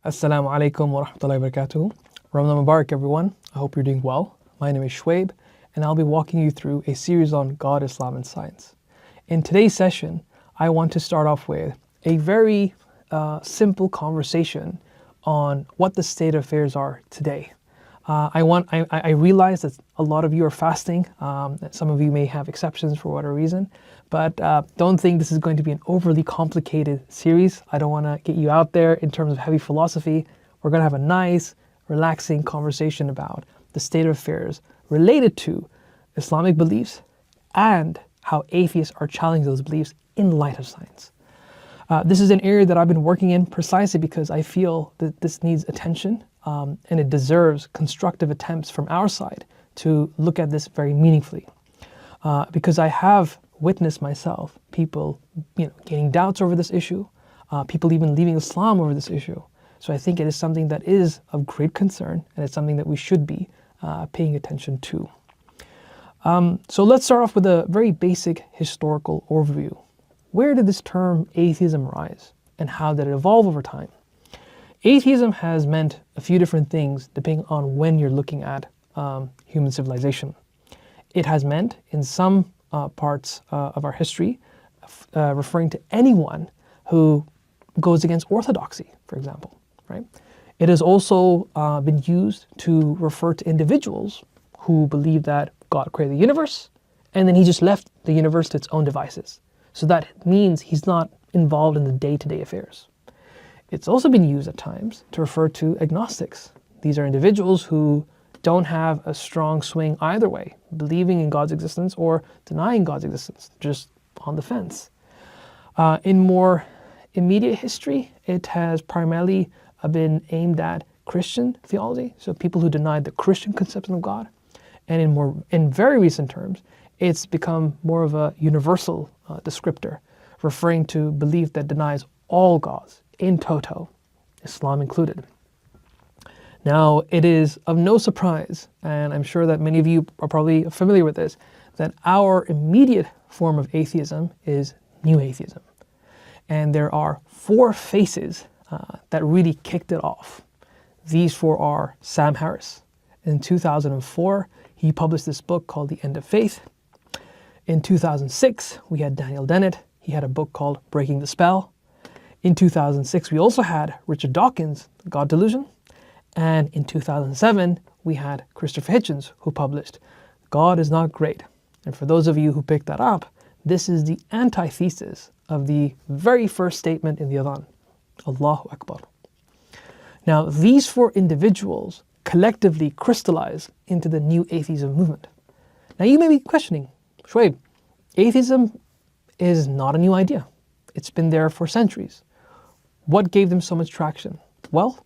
Assalamu alaikum wa rahmatullahi wa barakatuh. Ramadan Mubarak, everyone. I hope you're doing well. My name is Shoaib, and I'll be walking you through a series on God, Islam, and science. In today's session, I want to start off with a very simple conversation on what the state of affairs are today. I realize that a lot of you are fasting. Some of you may have exceptions for whatever reason, but don't think this is going to be an overly complicated series. I don't want to get you out there in terms of heavy philosophy. We're going to have a nice, relaxing conversation about the state of affairs related to Islamic beliefs and how atheists are challenging those beliefs in light of science. This is an area that I've been working in precisely because I feel that this needs attention and it deserves constructive attempts from our side to look at this very meaningfully. Because I have witnessed myself people gaining doubts over this issue, people even leaving Islam over this issue. So I think it is something that is of great concern, and it's something that we should be paying attention to. So let's start off with a very basic historical overview. Where did this term atheism rise, and how did it evolve over time? Atheism has meant a few different things depending on when you're looking at human civilization. It has meant, in some parts of our history, referring to anyone who goes against orthodoxy, for example. Right? It has also been used to refer to individuals who believe that God created the universe, and then he just left the universe to its own devices. So that means he's not involved in the day-to-day affairs. It's also been used at times to refer to agnostics. These are individuals who don't have a strong swing either way, believing in God's existence or denying God's existence, just on the fence. In more immediate history, it has primarily been aimed at Christian theology, so people who denied the Christian conception of God. And in very recent terms, it's become more of a universal descriptor, referring to belief that denies all gods in toto, Islam included. Now, it is of no surprise, and I'm sure that many of you are probably familiar with this, that our immediate form of atheism is New Atheism. And there are four faces that really kicked it off. These four are Sam Harris. In 2004, he published this book called The End of Faith. In 2006, we had Daniel Dennett. He had a book called Breaking the Spell. In 2006, we also had Richard Dawkins' God Delusion. And in 2007, we had Christopher Hitchens, who published God is Not Great. And for those of you who picked that up, this is the antithesis of the very first statement in the Adhan, Allahu Akbar. Now, these four individuals collectively crystallize into the New Atheism movement. Now, you may be questioning, Shoaib, atheism is not a new idea. It's been there for centuries. What gave them so much traction? Well,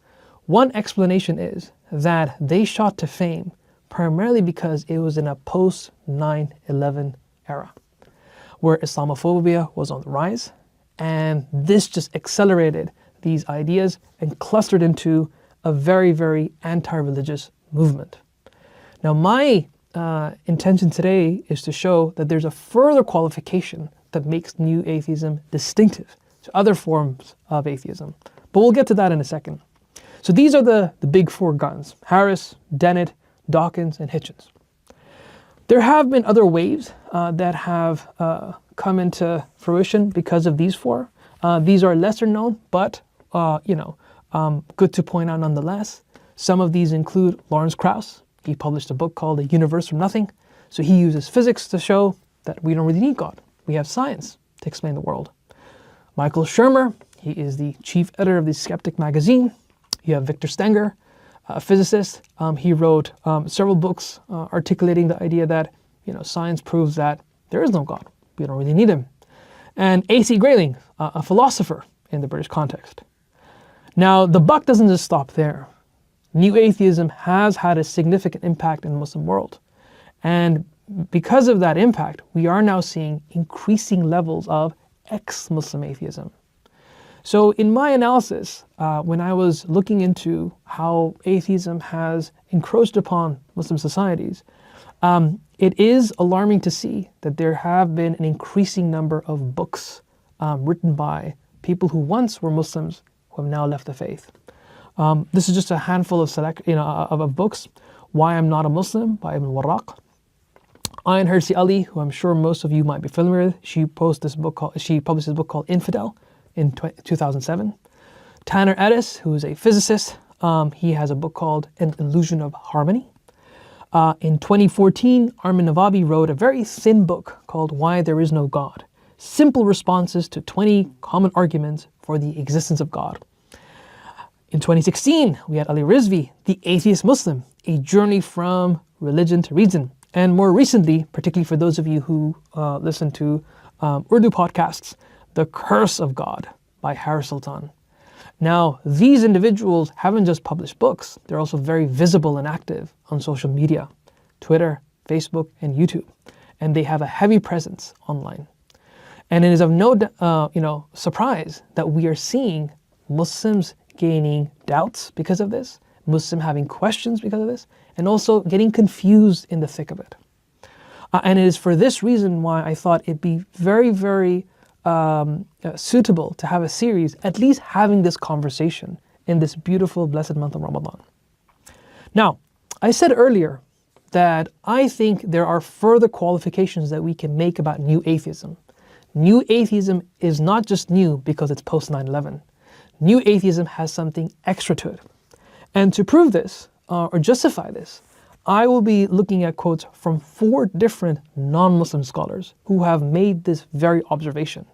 one explanation is that they shot to fame primarily because it was in a post-9/11 era where Islamophobia was on the rise, and this just accelerated these ideas and clustered into a very, very anti-religious movement. Now, my intention today is to show that there's a further qualification that makes New Atheism distinctive to other forms of atheism. But we'll get to that in a second. So these are the big four guns: Harris, Dennett, Dawkins, and Hitchens. There have been other waves that have come into fruition because of these four. These are lesser known, but good to point out nonetheless. Some of these include Lawrence Krauss. He published a book called The Universe from Nothing. So he uses physics to show that we don't really need God. We have science to explain the world. Michael Shermer, he is the chief editor of the Skeptic magazine. You have Victor Stenger, a physicist. He wrote several books articulating the idea that science proves that there is no God. We don't really need him. And A.C. Grayling, a philosopher in the British context. Now, the buck doesn't just stop there. New Atheism has had a significant impact in the Muslim world. And because of that impact, we are now seeing increasing levels of ex-Muslim atheism. So in my analysis, when I was looking into how atheism has encroached upon Muslim societies, it is alarming to see that there have been an increasing number of books written by people who once were Muslims who have now left the faith. This is just a handful of books. Why I'm Not a Muslim by Ibn Warraq. Ayn Hirsi Ali, who I'm sure most of you might be familiar with, she published this book called Infidel in 2007. Tanner Edis, who is a physicist, he has a book called An Illusion of Harmony. In 2014, Armin Navabi wrote a very thin book called Why There Is No God. Simple responses to 20 common arguments for the existence of God. In 2016, we had Ali Rizvi, The Atheist Muslim, A Journey from Religion to Reason. And more recently, particularly for those of you who listen to Urdu podcasts, The Curse of God by Harris Sultan. Now, these individuals haven't just published books, they're also very visible and active on social media, Twitter, Facebook, and YouTube. And they have a heavy presence online. And it is of no surprise that we are seeing Muslims gaining doubts because of this, Muslims having questions because of this, and also getting confused in the thick of it. And it is for this reason why I thought it'd be very, very suitable to have a series, at least having this conversation in this beautiful, blessed month of Ramadan. Now, I said earlier that I think there are further qualifications that we can make about new atheism. New atheism is not just new because it's post 9/11. New atheism has something extra to it. And to prove this, or justify this, I will be looking at quotes from 4 different non-Muslim scholars who have made this very observation.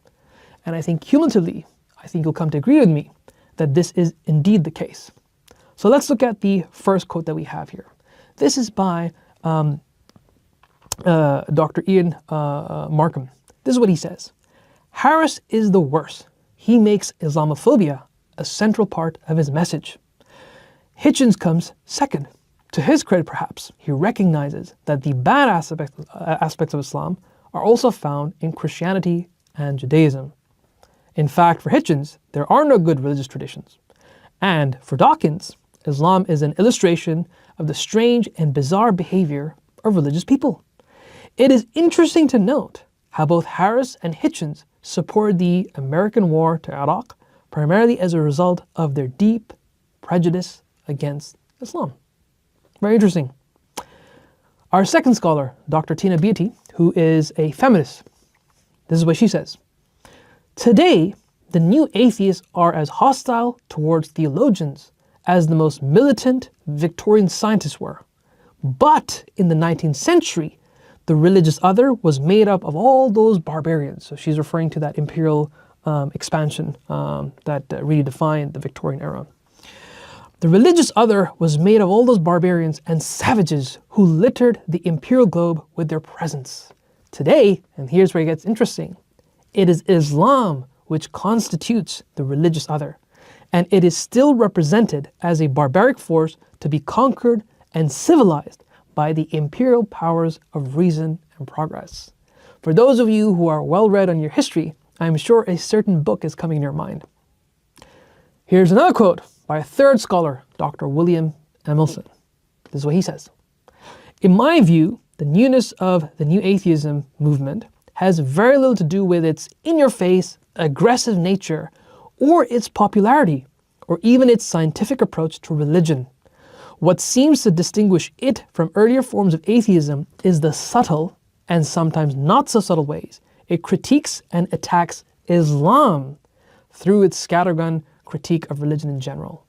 And I think cumulatively, I think you'll come to agree with me that this is indeed the case. So let's look at the first quote that we have here. This is by Dr. Ian Markham. This is what he says. Harris is the worst. He makes Islamophobia a central part of his message. Hitchens comes second. To his credit, perhaps, he recognizes that the bad aspects of Islam are also found in Christianity and Judaism. In fact, for Hitchens, there are no good religious traditions. And for Dawkins, Islam is an illustration of the strange and bizarre behavior of religious people. It is interesting to note how both Harris and Hitchens supported the American war to Iraq primarily as a result of their deep prejudice against Islam. Very interesting. Our second scholar, Dr. Tina Beatty, who is a feminist, this is what she says. Today, the new atheists are as hostile towards theologians as the most militant Victorian scientists were. But in the 19th century, the religious other was made up of all those barbarians. So she's referring to that imperial expansion that really defined the Victorian era. The religious other was made of all those barbarians and savages who littered the imperial globe with their presence. Today, and here's where it gets interesting, it is Islam which constitutes the religious other, and it is still represented as a barbaric force to be conquered and civilized by the imperial powers of reason and progress. For those of you who are well read on your history, I'm sure a certain book is coming to your mind. Here's another quote by a third scholar, Dr. William Emilson. This is what he says. In my view, the newness of the new atheism movement has very little to do with its in-your-face, aggressive nature, or its popularity, or even its scientific approach to religion. What seems to distinguish it from earlier forms of atheism is the subtle, and sometimes not so subtle ways, it critiques and attacks Islam through its scattergun critique of religion in general.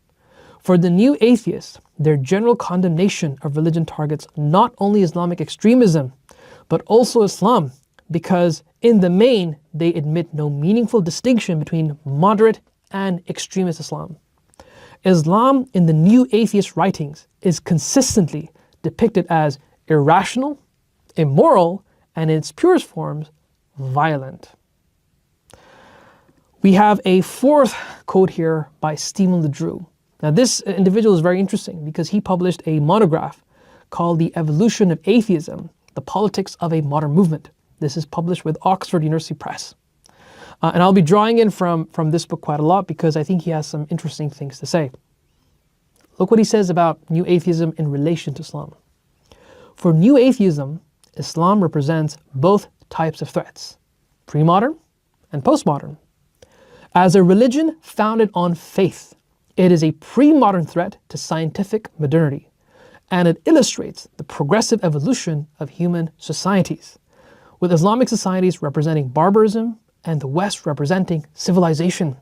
For the new atheists, their general condemnation of religion targets not only Islamic extremism, but also Islam, because in the main, they admit no meaningful distinction between moderate and extremist Islam. Islam in the new atheist writings is consistently depicted as irrational, immoral, and in its purest forms, violent. We have a fourth quote here by Stephen LeDrew. Now this individual is very interesting because he published a monograph called The Evolution of Atheism, The Politics of a Modern Movement. This is published with Oxford University Press. And I'll be drawing in from this book quite a lot because I think he has some interesting things to say. Look what he says about new atheism in relation to Islam. For new atheism, Islam represents both types of threats, pre-modern and postmodern. As a religion founded on faith, It is a pre-modern threat to scientific modernity, and it illustrates the progressive evolution of human societies, with Islamic societies representing barbarism and the West representing civilization.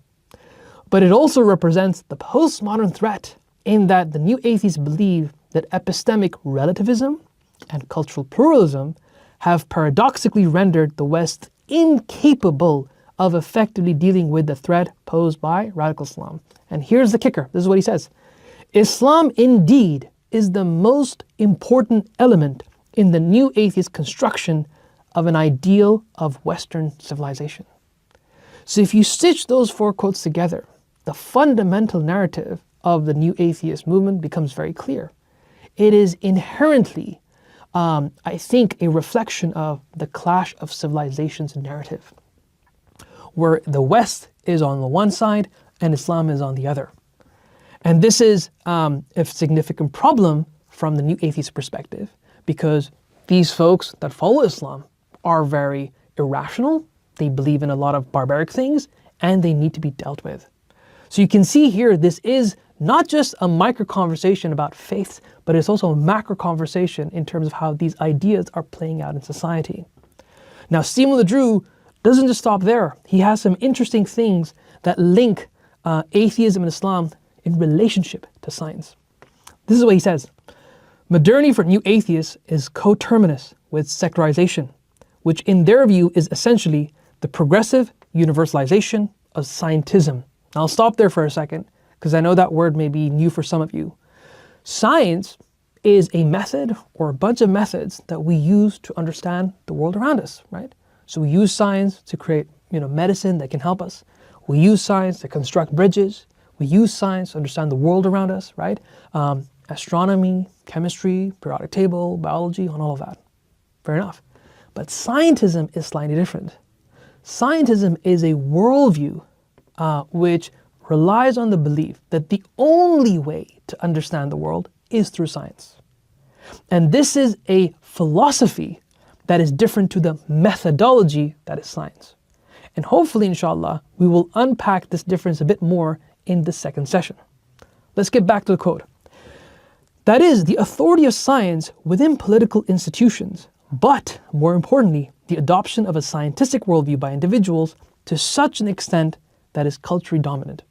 But it also represents the postmodern threat in that the new atheists believe that epistemic relativism and cultural pluralism have paradoxically rendered the West incapable of effectively dealing with the threat posed by radical Islam. And here's the kicker. This is what he says. Islam indeed is the most important element in the new atheist construction of an ideal of Western civilization. So if you stitch those four quotes together, the fundamental narrative of the new atheist movement becomes very clear. It is inherently, I think, a reflection of the clash of civilizations narrative, where the West is on the one side and Islam is on the other. And this is a significant problem from the new atheist perspective, because these folks that follow Islam are very irrational, they believe in a lot of barbaric things, and they need to be dealt with. So you can see here, this is not just a micro conversation about faith, but it's also a macro conversation in terms of how these ideas are playing out in society. Now, Stephen LeDrew doesn't just stop there. He has some interesting things that link atheism and Islam in relationship to science. This is what he says. Modernity for new atheists is coterminous with secularization, which in their view is essentially the progressive universalization of scientism. Now, I'll stop there for a second, because I know that word may be new for some of you. Science is a method or a bunch of methods that we use to understand the world around us, right? So we use science to create, medicine that can help us. We use science to construct bridges. We use science to understand the world around us, right? Astronomy, chemistry, periodic table, biology, and all of that. Fair enough. But scientism is slightly different. Scientism is a worldview which relies on the belief that the only way to understand the world is through science. And this is a philosophy that is different to the methodology that is science. And hopefully, inshallah, we will unpack this difference a bit more in the second session. Let's get back to the quote. That is the authority of science within political institutions, but more importantly, the adoption of a scientific worldview by individuals to such an extent that is culturally dominant.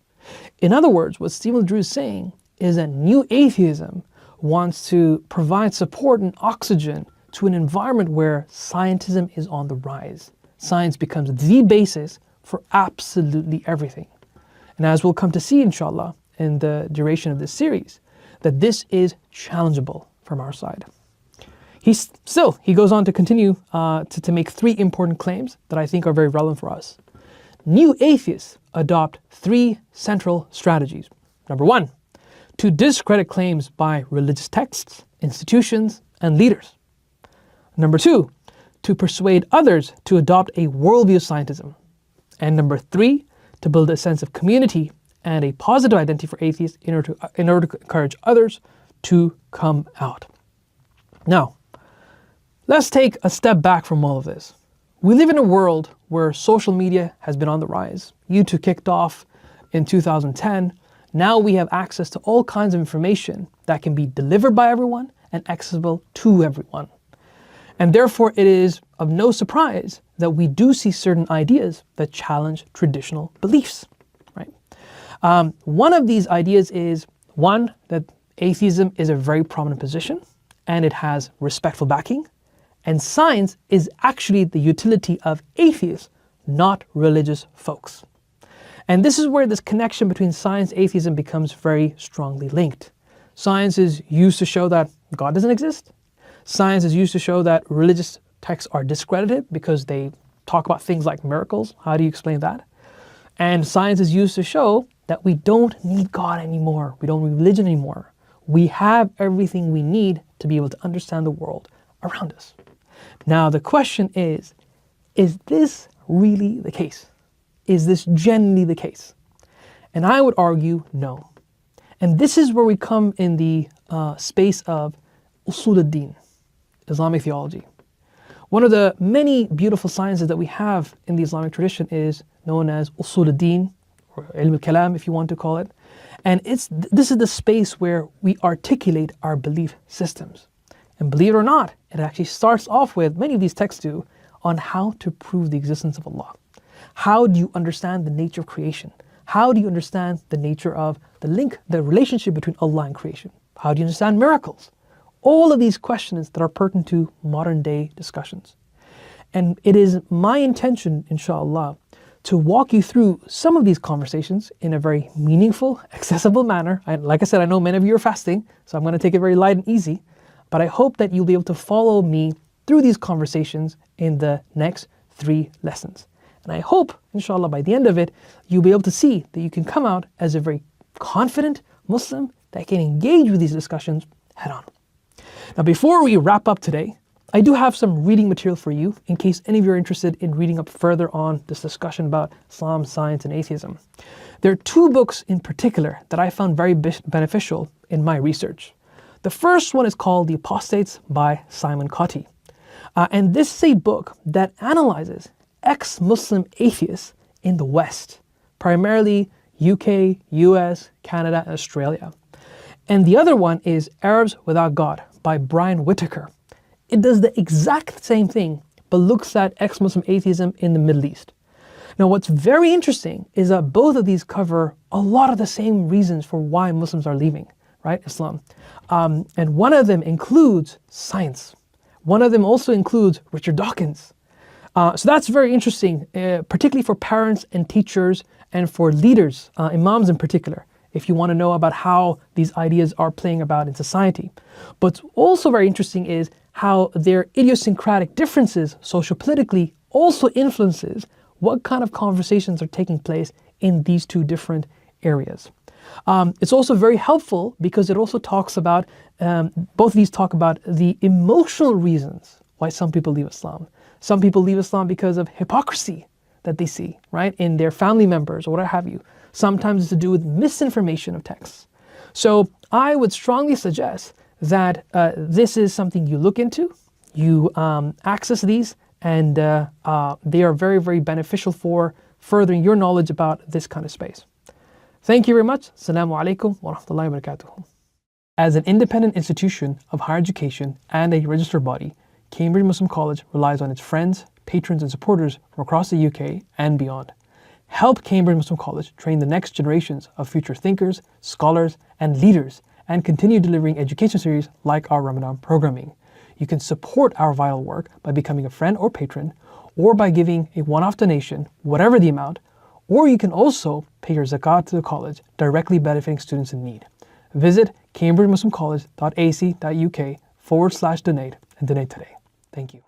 In other words, what Stephen LeDrew is saying is that new atheism wants to provide support and oxygen to an environment where scientism is on the rise. Science becomes the basis for absolutely everything. And as we'll come to see, inshallah, in the duration of this series, that this is challengeable from our side. He goes on to continue to make three important claims that I think are very relevant for us. New atheists adopt three central strategies. Number one, to discredit claims by religious texts, institutions, and leaders. Number two, to persuade others to adopt a worldview of scientism. And number three, to build a sense of community and a positive identity for atheists in order to encourage others to come out. Now, let's take a step back from all of this. We live in a world where social media has been on the rise. YouTube kicked off in 2010. Now we have access to all kinds of information that can be delivered by everyone and accessible to everyone. And therefore, it is of no surprise that we do see certain ideas that challenge traditional beliefs, right? One of these ideas is, one, that atheism is a very prominent position and it has respectful backing. And science is actually the utility of atheists, not religious folks. And this is where this connection between science and atheism becomes very strongly linked. Science is used to show that God doesn't exist. Science is used to show that religious texts are discredited because they talk about things like miracles. How do you explain that? And science is used to show that we don't need God anymore. We don't need religion anymore. We have everything we need to be able to understand the world around us. Now the question is this really the case? Is this genuinely the case? And I would argue no. And this is where we come in the space of usul ad-din, Islamic theology. One of the many beautiful sciences that we have in the Islamic tradition is known as usul ad-din, or ilm al-kalam if you want to call it. And this is the space where we articulate our belief systems. And believe it or not, it actually starts off with, many of these texts do, on how to prove the existence of Allah. How do you understand the nature of creation? How do you understand the nature of the link, the relationship between Allah and creation? How do you understand miracles? All of these questions that are pertinent to modern day discussions. And it is my intention, inshallah, to walk you through some of these conversations in a very meaningful, accessible manner. And like I said, I know many of you are fasting, so I'm going to take it very light and easy. But I hope that you'll be able to follow me through these conversations in the next 3 lessons. And I hope, inshallah, by the end of it, you'll be able to see that you can come out as a very confident Muslim that can engage with these discussions head on. Now, before we wrap up today, I do have some reading material for you in case any of you are interested in reading up further on this discussion about Islam, science, and atheism. There are 2 books in particular that I found very beneficial in my research. The first one is called The Apostates by Simon Cotty. And this is a book that analyzes ex-Muslim atheists in the West, primarily UK, US, Canada, and Australia. And the other one is Arabs Without God by Brian Whitaker. It does the exact same thing, but looks at ex-Muslim atheism in the Middle East. Now, what's very interesting is that both of these cover a lot of the same reasons for why Muslims are leaving, right, Islam. And one of them includes science. One of them also includes Richard Dawkins. So that's very interesting, particularly for parents and teachers and for leaders, imams in particular, if you want to know about how these ideas are playing about in society. But also very interesting is how their idiosyncratic differences sociopolitically also influences what kind of conversations are taking place in these 2 different areas. It's also very helpful because it also talks about, both of these talk about the emotional reasons why some people leave Islam. Some people leave Islam because of hypocrisy that they see, right, in their family members or what have you. Sometimes it's to do with misinformation of texts. So I would strongly suggest that this is something you look into, you access these, and they are very, very beneficial for furthering your knowledge about this kind of space. Thank you very much. Assalamu alaikum wa rahmatullahi wa barakatuh. As an independent institution of higher education and a registered body, Cambridge Muslim College relies on its friends, patrons, and supporters from across the UK and beyond. Help Cambridge Muslim College train the next generations of future thinkers, scholars, and leaders, and continue delivering education series like our Ramadan programming. You can support our vital work by becoming a friend or patron, or by giving a one-off donation, whatever the amount, or you can also pay your zakat to the college, directly benefiting students in need. Visit cambridgemuslimcollege.ac.uk/donate and donate today. Thank you.